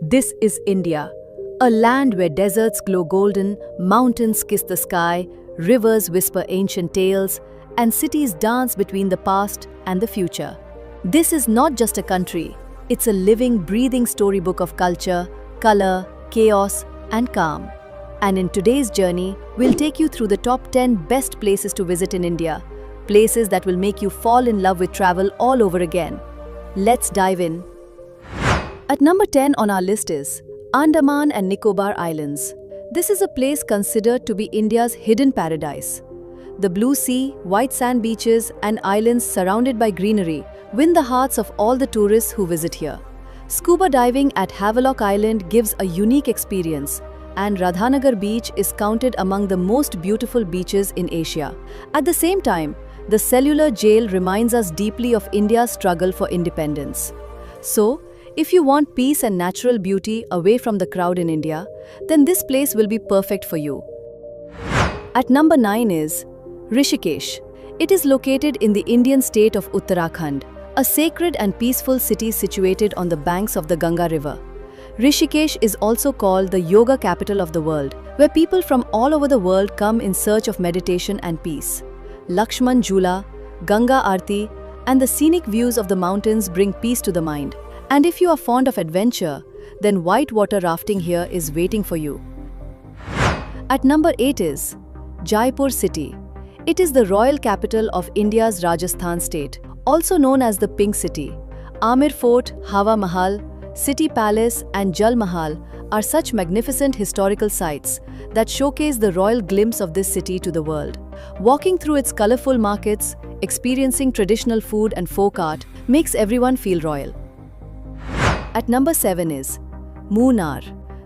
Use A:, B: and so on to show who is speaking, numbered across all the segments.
A: This is India, a land where deserts glow golden, mountains kiss the sky, rivers whisper ancient tales, and cities dance between the past and the future. This is not just a country, it's a living, breathing storybook of culture, color, chaos, and calm. And in today's journey, we'll take you through the top 10 best places to visit in India, places that will make you fall in love with travel all over again. Let's dive in. At number 10 on our list is Andaman and Nicobar Islands. This is a place considered to be India's hidden paradise. The blue sea, white sand beaches, and islands surrounded by greenery win the hearts of all the tourists who visit here. Scuba diving at Havelock Island gives a unique experience, and Radhanagar Beach is counted among the most beautiful beaches in Asia. At the same time, the cellular jail reminds us deeply of India's struggle for independence. So, if you want peace and natural beauty away from the crowd in India, then this place will be perfect for you. At number 9 is Rishikesh. It is located in the Indian state of Uttarakhand, a sacred and peaceful city situated on the banks of the Ganga River. Rishikesh is also called the yoga capital of the world, where people from all over the world come in search of meditation and peace. Lakshman Jhula, Ganga Aarti, and the scenic views of the mountains bring peace to the mind. And if you are fond of adventure, then whitewater rafting here is waiting for you. At number 8 is Jaipur city. It is the royal capital of India's Rajasthan state, also known as the Pink City. Amir Fort, Hawa Mahal, City Palace, and Jal Mahal are such magnificent historical sites that showcase the royal glimpse of this city to the world. Walking through its colorful markets, experiencing traditional food and folk art makes everyone feel royal. At number 7 is Munnar.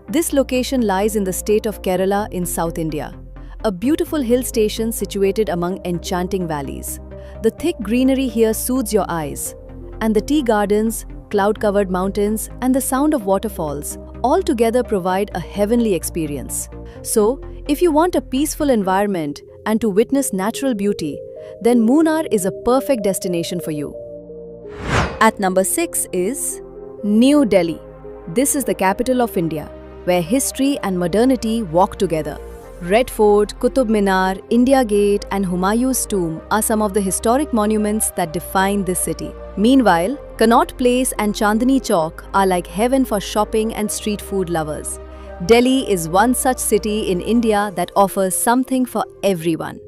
A: This location lies in the state of Kerala in South India, a beautiful hill station situated among enchanting valleys. The thick greenery here soothes your eyes, and the tea gardens, cloud-covered mountains, and the sound of waterfalls all together provide a heavenly experience. So, if you want a peaceful environment and to witness natural beauty, then Munnar is a perfect destination for you. At number 6 is New Delhi. This is the capital of India, where history and modernity walk together. Red Fort, Qutub Minar, India Gate, and Humayun's tomb are some of the historic monuments that define this city. Meanwhile, Connaught Place and Chandni Chowk are like heaven for shopping and street food lovers. Delhi is one such city in India that offers something for everyone.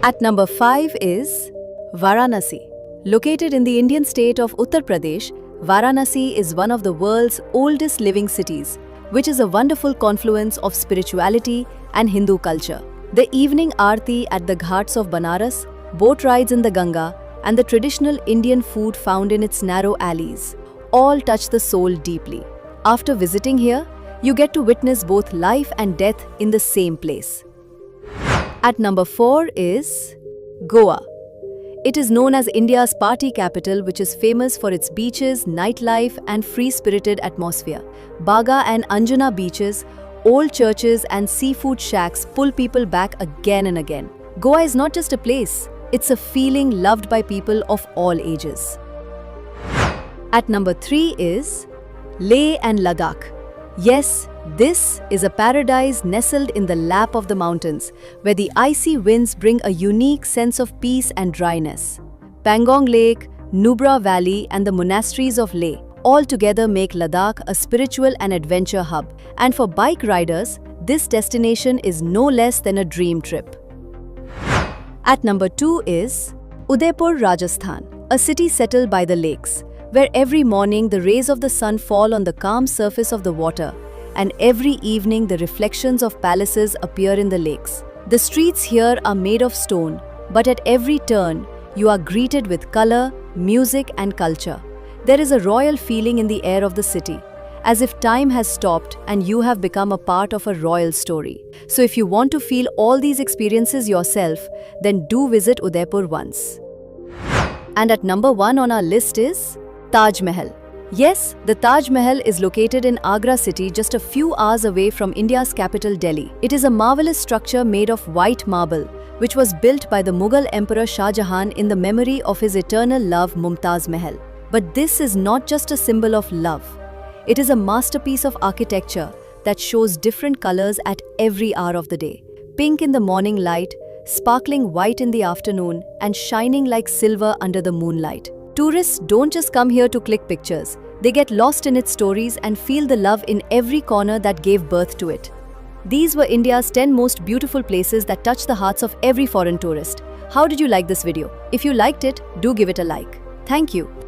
A: At number 5 is Varanasi. Located in the Indian state of Uttar Pradesh, Varanasi is one of the world's oldest living cities, which is a wonderful confluence of spirituality and Hindu culture. The evening aarti at the ghats of Banaras, boat rides in the Ganga, and the traditional Indian food found in its narrow alleys all touch the soul deeply. After visiting here, you get to witness both life and death in the same place. At number 4 is Goa. It is known as India's party capital, which is famous for its beaches, nightlife, and free-spirited atmosphere. Baga and Anjuna beaches, old churches, and seafood shacks pull people back again and again. Goa is not just a place, it's a feeling loved by people of all ages. At number 3 is Leh and Ladakh. Yes, this is a paradise nestled in the lap of the mountains, where the icy winds bring a unique sense of peace and dryness. Pangong Lake, Nubra Valley, and the monasteries of Leh all together make Ladakh a spiritual and adventure hub. And for bike riders, this destination is no less than a dream trip. At number 2 is Udaipur, Rajasthan, a city settled by the lakes, where every morning the rays of the sun fall on the calm surface of the water, and every evening the reflections of palaces appear in the lakes. The streets here are made of stone, but at every turn, you are greeted with color, music, and culture. There is a royal feeling in the air of the city, as if time has stopped and you have become a part of a royal story. So if you want to feel all these experiences yourself, then do visit Udaipur once. And at number 1 on our list is Taj Mahal. Yes, the Taj Mahal is located in Agra city, just a few hours away from India's capital Delhi. It is a marvelous structure made of white marble, which was built by the Mughal Emperor Shah Jahan in the memory of his eternal love Mumtaz Mahal. But this is not just a symbol of love. It is a masterpiece of architecture that shows different colors at every hour of the day. Pink in the morning light, sparkling white in the afternoon, and shining like silver under the moonlight. Tourists don't just come here to click pictures. They get lost in its stories and feel the love in every corner that gave birth to it. These were India's 10 most beautiful places that touch the hearts of every foreign tourist. How did you like this video? If you liked it, do give it a like. Thank you.